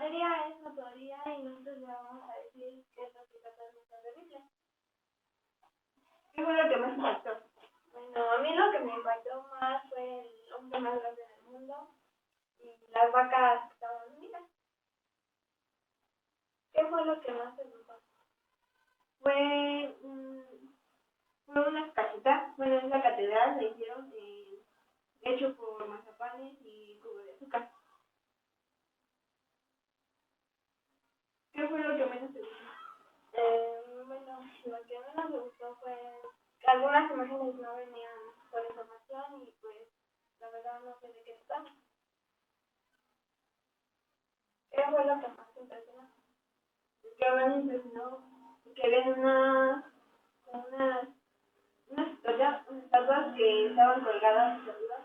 materia es metodología y nosotros le vamos a decir qué es lo que trata nuestra revista. ¿Qué fue lo que más impactó? Bueno, a mí lo que me impactó más fue el hombre más grande del mundo y las vacas que estaban unidas. ¿Qué fue lo que más te gustó? Fue, fue una casita, bueno, es la catedral, la hicieron hecho por mazapanes y cubo de azúcar. ¿Qué fue lo que menos te gustó? Bueno, lo que menos me gustó fue que algunas imágenes no venían con información y pues la verdad no sé de qué están. ¿Qué fue lo que más te impresionó? Lo que más me impresionó que ven unas estatuas que estaban colgadas hacia arriba